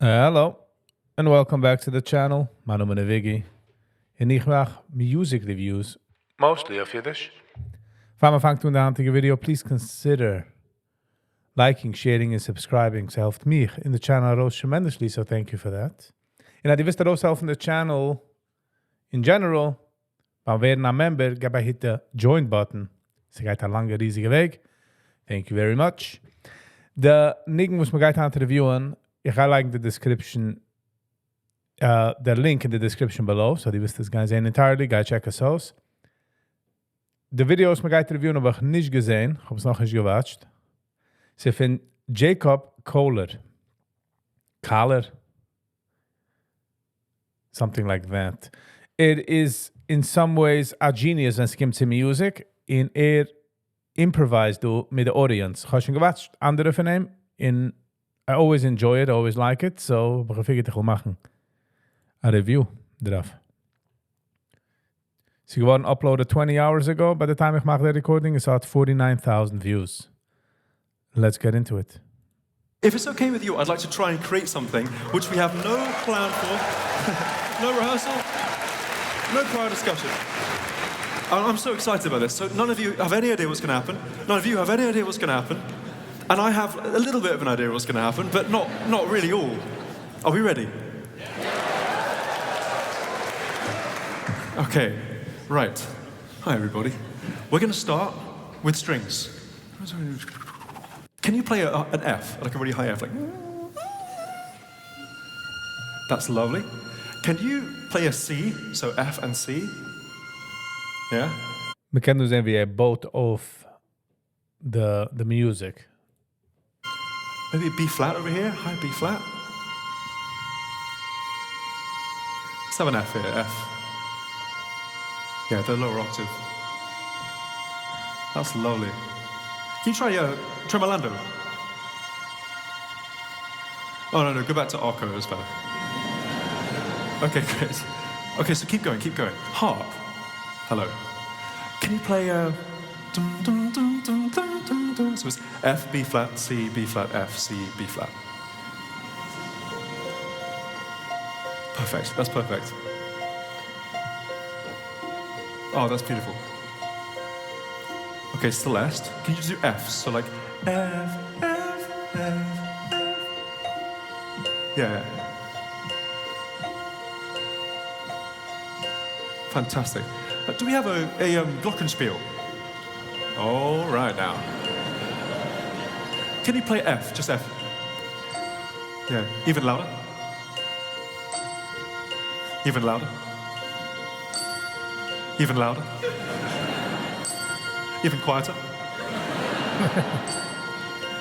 Hello, and welcome back to the channel. My name is Viggy, and ich mache music reviews, mostly of Yiddish. If I'm a the hunting video, please consider liking, sharing, and subscribing. It helped me in the channel rose tremendously, so thank you for that. And I wish that also help in the channel in general. But when a member, get by hit the join button. So geht a lange, riesige Weg. Thank you very much. The Nigen muss man gleich an reviewen. Ich like the description, the link in the description below. So die wisst das guys entirely. Go check us out. The videos man geht reviewen habe ich nicht gesehen. Ich habe es noch nicht gewatcht. Sie von Jacob Collier. Collier. Something like that. It is in some ways a genius when it comes to music. In improvised with the audience. Ich habe schon gewatcht. Andere von ihm. I always enjoy it, always like it, so ich figured ich will machen a review drauf. Sie geworden uploaded 20 hours ago. By the time ich mache the recording, it's at 49,000 views. Let's get into it. If it's okay with you, I'd like to try and create something which we have no plan for, no rehearsal, no prior discussion. I'm so excited about this. So none of you have any idea what's going to happen. None of you have any idea what's going to happen. And I have a little bit of an idea what's going to happen, but not really all. Are we ready? Okay, right. Hi, everybody. We're going to start with strings. Can you play an F, like a really high F? Like, that's lovely. Can you play a C, so F and C? Yeah? We can do then both of the music. Maybe a B flat over here, high B flat. Let's have an F here, F. Yeah, the lower octave. That's lovely. Can you try tremolando? Oh, no, go back to arco, it's better. Okay, great. Okay, so keep going. Harp. Hello. Can you play dum, dum, dum, dum, dum, dum, dum. So it's F, B flat, C, B flat, F, C, B flat. Perfect, that's perfect. Oh, that's beautiful. Okay, Celeste, can you just do Fs? So like F, F, F, F. Yeah. Fantastic. Do we have a glockenspiel? All right now. Can you play F? Just F. Yeah. Even louder. Even louder. Even louder. Even quieter.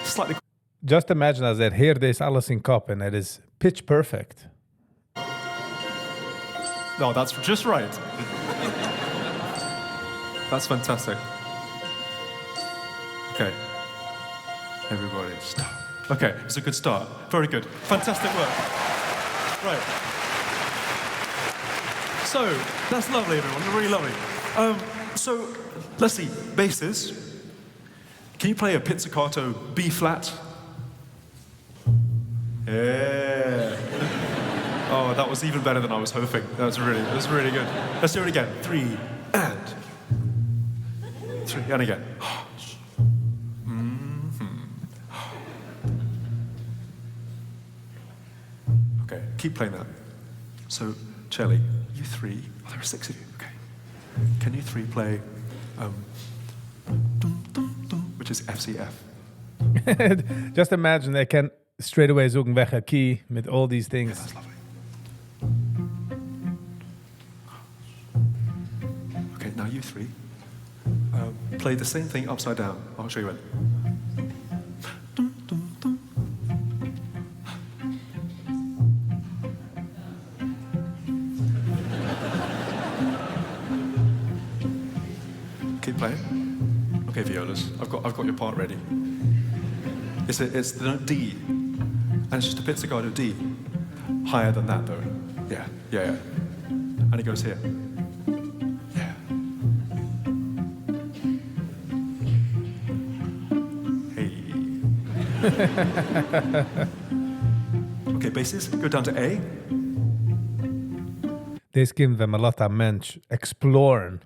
Slightly. Just imagine as that here this alles in kop and it is pitch perfect. No, that's just right. That's fantastic. Okay. Everybody stop. Okay, it's a good start. Very good. Fantastic work. Right. So, that's lovely, everyone. Really lovely. So, let's see. Basses. Can you play a pizzicato B flat? Yeah. Oh, that was even better than I was hoping. That was really good. Let's do it again. 3 and 3 and again. Okay, keep playing that. So, Chelly, you three. Oh, there are 6 of you. Okay. Can you three play, dum, dum, dum, which is FCF? Just imagine they can straight away zoeken weg a key with all these things. Yeah, that's lovely. Okay, now you three play the same thing upside down. I'll show you when. Dum, dum, dum. Keep playing. Okay, violas. I've got your part ready. It's the note D, and it's just a pizzicato D. Higher than that, though. Yeah. And it goes here. Yeah. Hey. Okay, basses, go down to A. Deze geben wir mal lot an Mensch exploren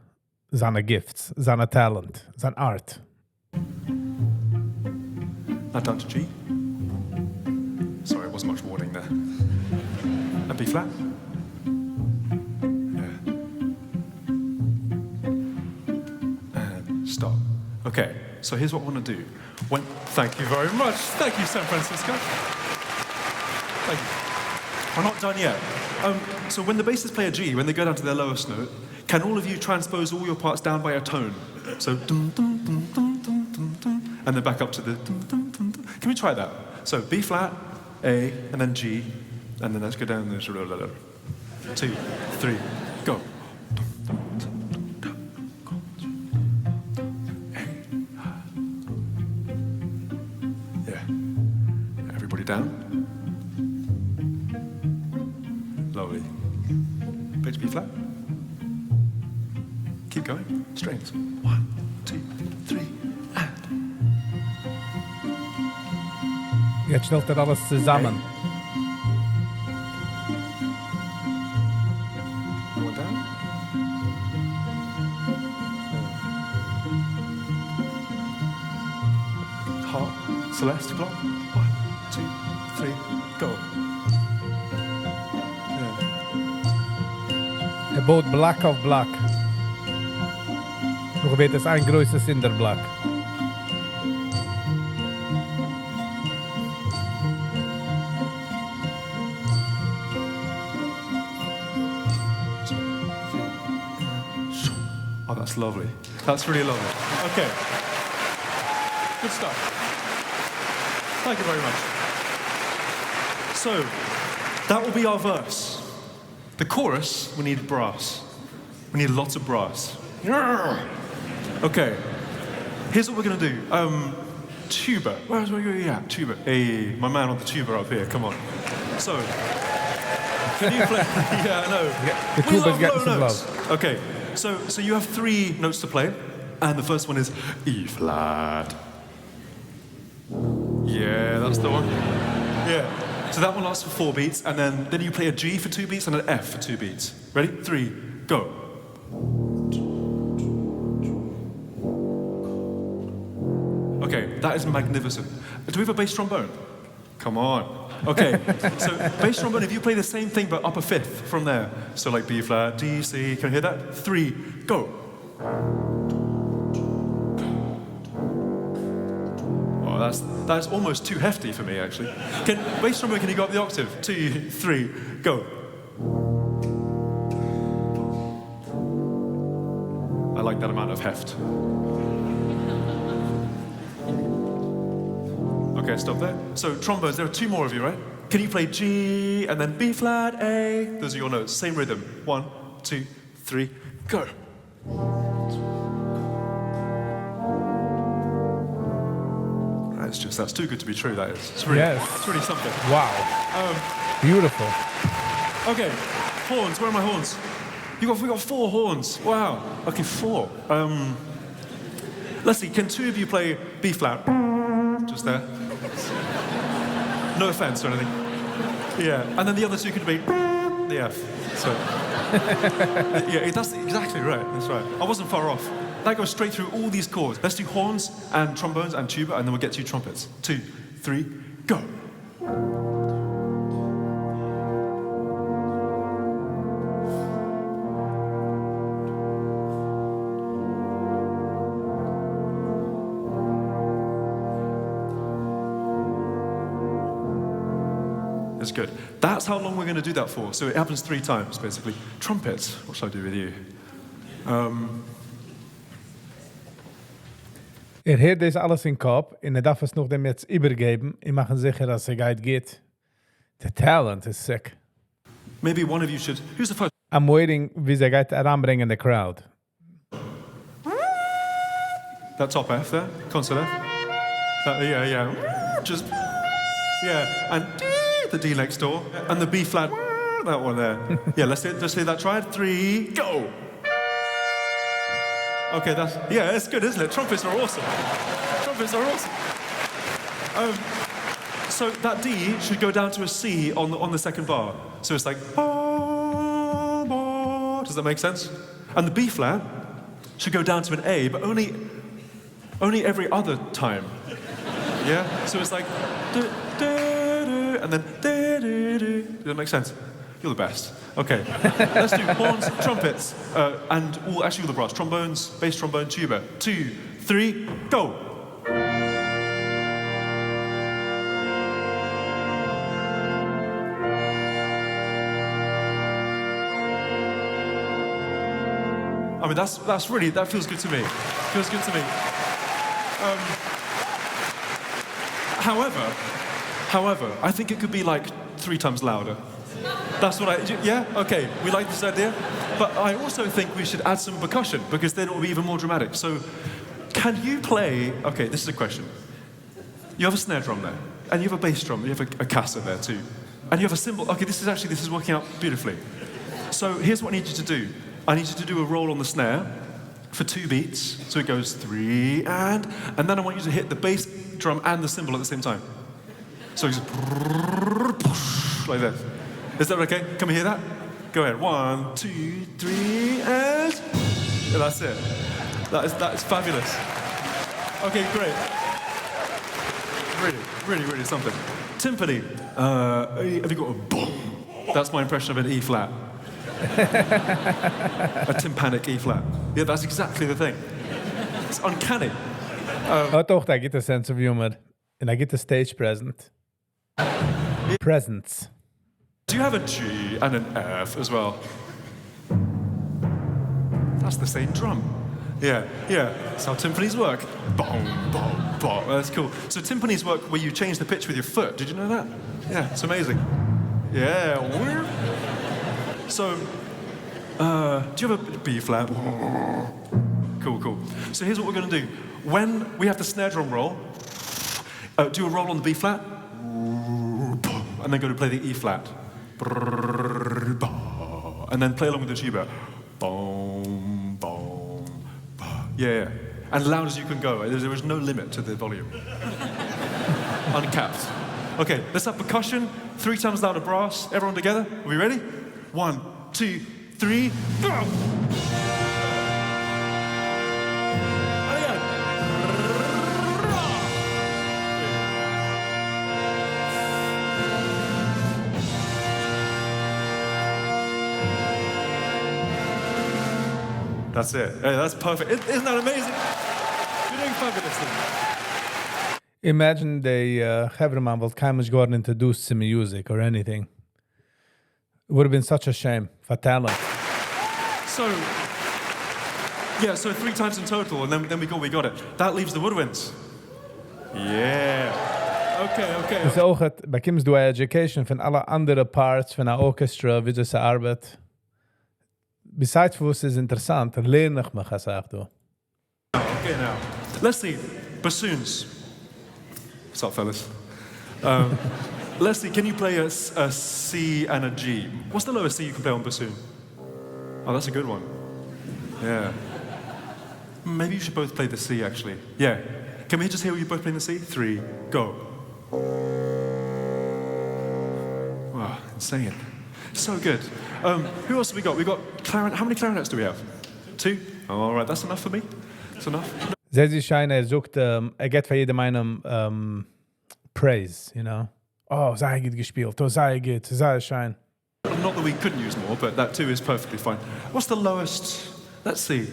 seine Gifts, seine Talent, sein Art. Now down to G. Sorry, it wasn't much warning there. And B flat. Yeah. And stop. Okay, so here's what I want to do. Thank you very much. Thank you, San Francisco. Thank you. We're not done yet. So when the basses play a G, when they go down to their lowest note, can all of you transpose all your parts down by a tone? So dum dum dum dum dum dum dum, and then back up to the dum dum dum dum. Can we try that? So B flat, A, and then G, and then let's go down this. 2, 3, go. Yeah. Everybody down. Lovely. Back to B flat. Keep going. Strings. 1, 2, 3, and. Jetzt stellt alles zusammen. One down. Heart. Celeste block. 1, 2, 3, go. Er baut Black auf Black. Nog weet es ein größtes Cinderblack. Oh, that's lovely. That's really lovely. Okay. Good stuff. Thank you very much. So, that will be our verse. The chorus, we need brass. We need lots of brass. Okay. Here's what we're going to do. Tuba. Where's my yeah, tuba. Hey, my man on the tuba up here. Come on. So, can you play? Yeah, I know. Yeah, the We tuba's love getting low some notes. love. Okay. So you have 3 notes to play, and the first one is E flat. Yeah, that's the one. Yeah. So that one lasts for 4 beats, and then you play a G for 2 beats and an F for 2 beats. Ready? 3, go. Okay, that is magnificent. Do we have a bass trombone? Come on. Okay, so bass trombone, if you play the same thing but up a 5th from there, so like B flat, D, C, can you hear that? 3, go. Oh, that's almost too hefty for me, actually. Bass trombone, can you go up the octave? 2, 3, go. I like that amount of heft. Okay, stop there. So trombones, there are 2 more of you, right? Can you play G and then B flat, A? Those are your notes, same rhythm. 1, 2, 3, go. That's too good to be true, that is. It's really, Yes. it's really something. Wow. Beautiful. Okay, horns, where are my horns? We got 4 horns, wow. Okay, 4. Let's see, can 2 of you play B flat? Just there. No offense or anything. Yeah, and then the other 2 could be the F. So, yeah, that's exactly right. That's right. I wasn't far off. That goes straight through all these chords. Let's do horns and trombones and tuba, and then we'll get to trumpets. 2, 3, go. That's good. That's how long we're going to do that for. So it happens 3 times, basically. Trumpets, what shall I do with you? Hört das alles in Kopf und darf es noch dem jetzt übergeben und machen sicher, dass geht. The talent is sick. Maybe one of you should. Who's the first? I'm waiting wie geht heranbringen the crowd. That top F there, concert F. Yeah. Just and the D next door, and the B flat. That one there. Yeah, let's see that. Try it. 3, go. Okay, it's good, isn't it? Trumpets are awesome. Trumpets are awesome. So that D should go down to a C on the second bar. So it's like, ba, ba. Does that make sense? And the B flat should go down to an A, but only every other time. Yeah? So it's like, do, do, do, and then do, do, do. Does that make sense? You're the best. Okay. Let's do horns, trumpets, and all the brass. Trombones, bass trombone, tuba. 2, 3, go. I mean, that's really, that feels good to me. Feels good to me. However, I think it could be like 3 times louder. That's what yeah? Okay, we like this idea. But I also think we should add some percussion, because then it will be even more dramatic. So, can you play, okay, this is a question. You have a snare drum there, and you have a bass drum, and you have a cassa there too. And you have a cymbal. Okay, this is working out beautifully. So here's what I need you to do. I need you to do a roll on the snare for 2 beats. So it goes 3 and then I want you to hit the bass drum and the cymbal at the same time. So it's like that. Is that okay? Can we hear that? Go ahead. 1, 2, 3, and yeah, that's it. That is fabulous. Okay, great. Really something. Timpani. Have you got a boom? That's my impression of an E flat. A tympanic E flat. Yeah, that's exactly the thing. It's uncanny. Toch, I get a sense of humor, and I get a stage presence. Do you have a G and an F as well? That's the same drum. Yeah. That's how timpanis work. Boom, boom, boom. That's cool. So timpanis work where you change the pitch with your foot. Did you know that? Yeah, it's amazing. Yeah. So, do you have a B flat? Cool. So here's what we're going to do. When we have the snare drum roll, do a roll on the B flat, and then go to play the E flat. And then play along with the tuba. Boom, boom, yeah. And loud as you can go. There is no limit to the volume. Uncapped. Okay, let's have percussion. 3 times louder brass. Everyone together. Are we ready? 1, 2, 3, go! And again. That's it. Hey, that's perfect. Isn't that amazing? You're doing fabulously. Imagine they Heverman will kind of gotten introduced to music or anything. It would have been such a shame for talent. So 3 times in total, and then we got it. That leaves the woodwinds. Yeah. Okay. Dus ook het, bij Kim's doe hij education van alle andere parts van een orchestra, wie ze arbeid. Besides was is interessant, leer ik me gezegd door. Okay, now. Let's see. Bassoons. What's up, fellas? Leslie, can you play a C and a G? What's the lowest C you can play on bassoon? Oh, that's a good one. Yeah. Maybe you should both play the C, actually. Yeah. Can we just hear you both playing the C? 3, go. Wow, insane. So good. Who else have we got? We've got clarinet. How many clarinets do we have? 2? Oh, all right, that's enough for me. That's enough. Zij schijnen zoekt, get van jedem praise, you know. Oh, zij het gespeeld. Oh, zij het. Zij shine. Not that we couldn't use more, but that too is perfectly fine. What's the lowest? Let's see.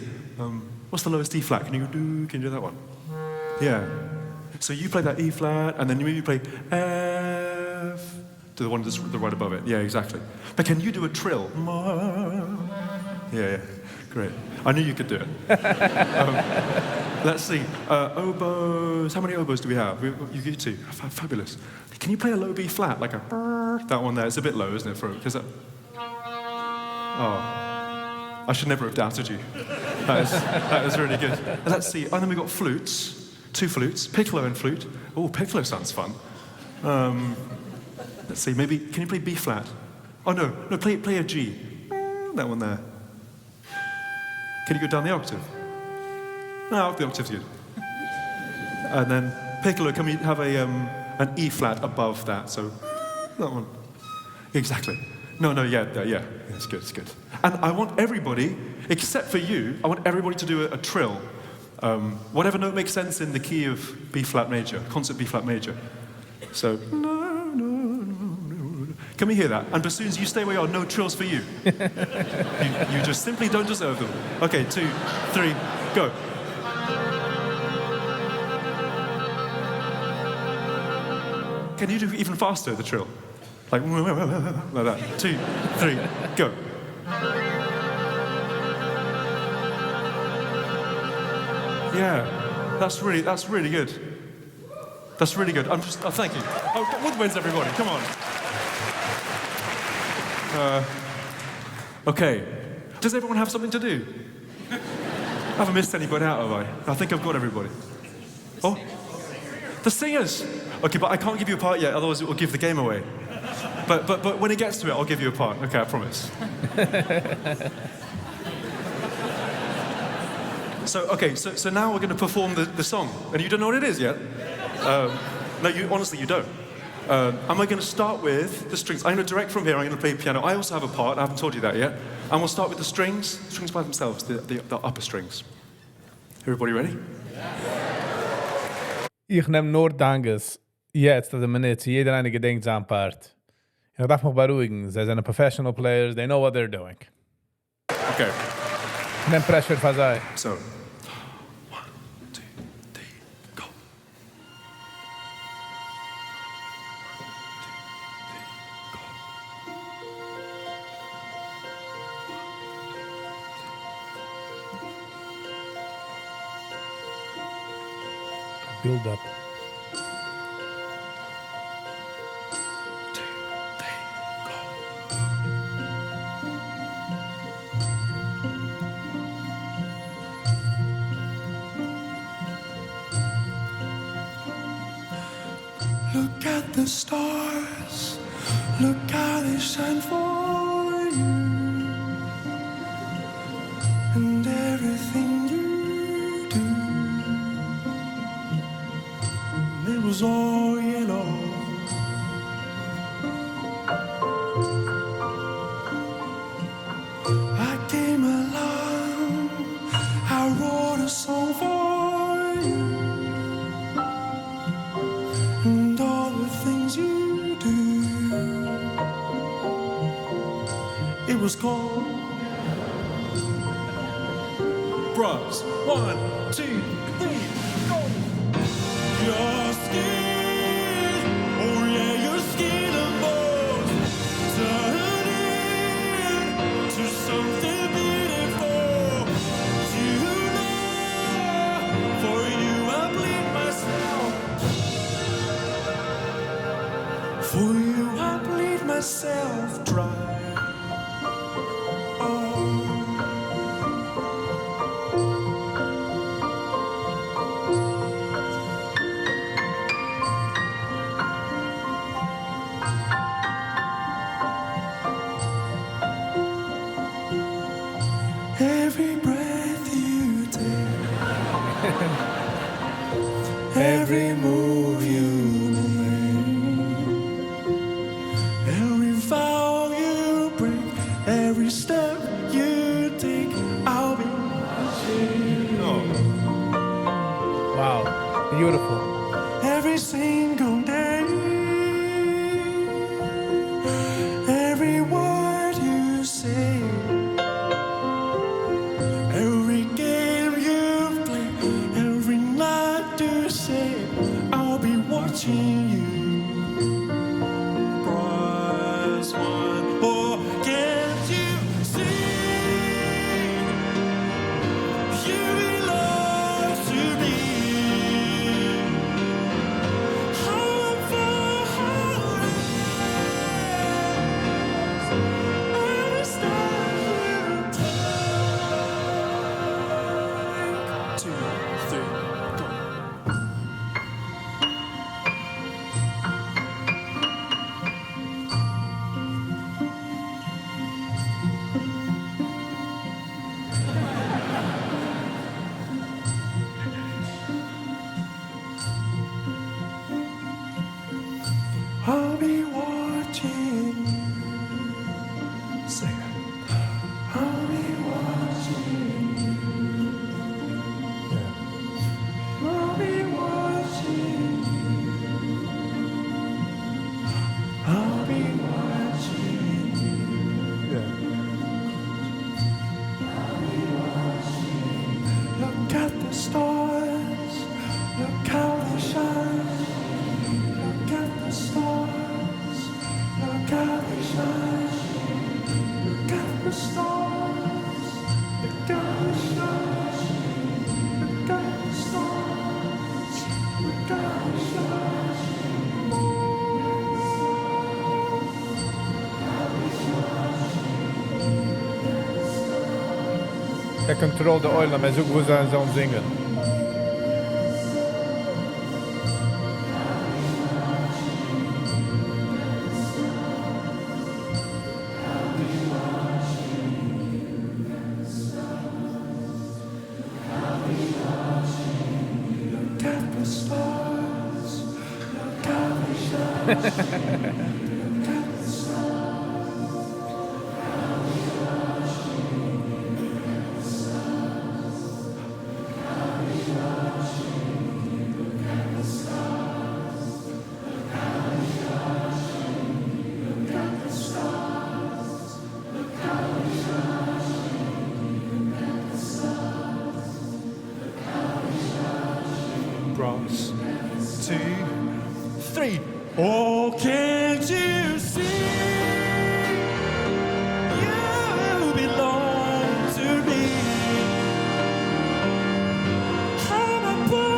What's the lowest E flat? Can you do that one? Yeah. So you play that E flat, and then you maybe play F to the one that's right above it. Yeah, exactly. But can you do a trill? Yeah. Great. I knew you could do it. Let's see. Oboes. How many oboes do we have? You get 2. Fabulous. Can you play a low B flat, like a that one there? It's a bit low, isn't it? I should never have doubted you. That is really good. Let's see. And then we got flutes. 2 flutes. Piccolo and flute. Oh, piccolo sounds fun. Let's see. Maybe can you play B flat? Oh no. Play a G. That one there. Can you go down the octave? No, the octave's good. And then piccolo, can we have an E flat above that. So that one. Exactly. No, yeah. It's good, it's good. And I want everybody, except for you, I want everybody to do a trill. Whatever note makes sense in the key of B flat major, concert B flat major. So, no. Can we hear that? And bassoons, you stay where you are, no trills for you. You just simply don't deserve them. Okay, 2, 3, go. Can you do even faster, the trill? Like that. 2, 3, go. Yeah, that's really good. That's really good. Thank you. Oh, Woodwinds, everybody, come on. Okay. Does everyone have something to do? I haven't missed anybody out, have I? I think I've got everybody. Oh, the singers. Okay, but I can't give you a part yet, otherwise it will give the game away. But when it gets to it, I'll give you a part. Okay, I promise. So now we're going to perform the song, and you don't know what it is yet. No, honestly, you don't. And we're going to start with the strings. I'm going to direct from here. I'm going to play piano. I also have a part. I haven't told you that yet. And we'll start with the strings by themselves, the upper strings. Everybody ready? Ich nehme nur Danges. Jetzt, also Minute. Jeder eine gedenkt seinen Part. Ich darf mich beruhigen. Sie sind professional players. They know what they're doing. Okay. Ich nehme Pressure für sie. So. Build up. Look at the stars, look how they shine for you, and everything you do. It was all yellow. I came along, I wrote a song for you, and all the things you do. It was called Bros. 1, 2, 3, go! Your skin, oh yeah, your skin and bones turn into something beautiful. You know, for you I bleed myself. For you I bleed myself dry. Every breath you take, every move you make, every vow you break, every step you take, I'll be watching. Wow. Beautiful. Every single day, every word you say, every game you play, every night you say, I'll be watching you. Prize one, or can't you see? You belong to me. Der control de oil, maar zoek hoe ze zo'n zingen. Brass. 2, 3. Oh, can't you see? You belong to me. I'm a poet.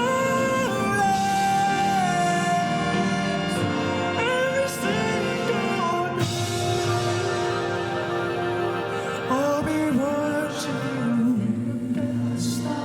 Every single night I'll be watching the stars.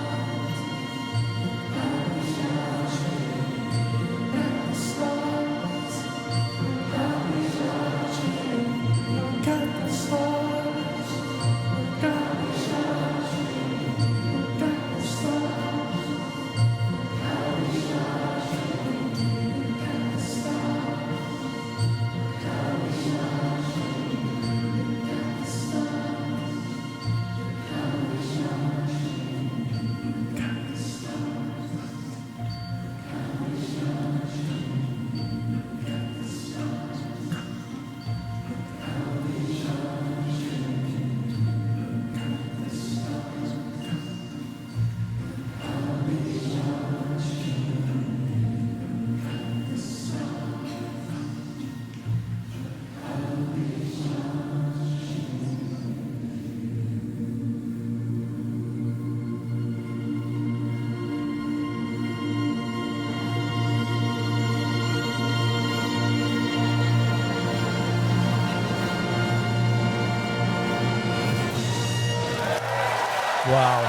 Wow.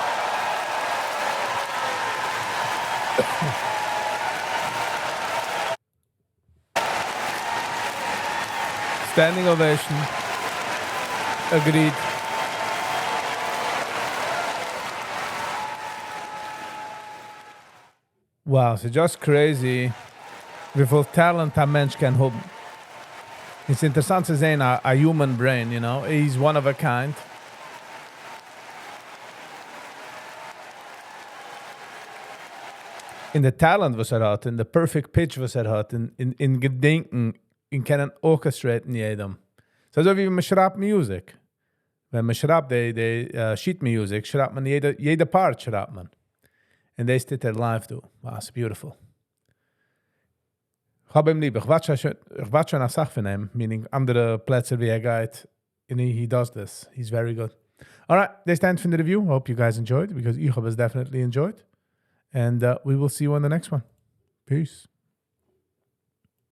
Standing ovation. Agreed. Wow, so just crazy hoeveel talent een mens kan hebben. Het is interessant te zien, a human brain, you know. He's one of a kind. In de talent was had, in de perfect pitch was had, in gedenken, in kunnen orchestraten jedem. So wie man schreibt music. Wenn man schreibt de sheet music, schreibt man jede part schreibt man. En deze dit er live doen. Wow, it's beautiful. Ik heb hem lieb. Ik wat schon eine Sache von ihm, meaning andere Plätze wie geht. And he does this. He's very good. All right, that's the end of the review. I hope you guys enjoyed, because ich habe es definitely enjoyed. And we will see you on the next one. Peace.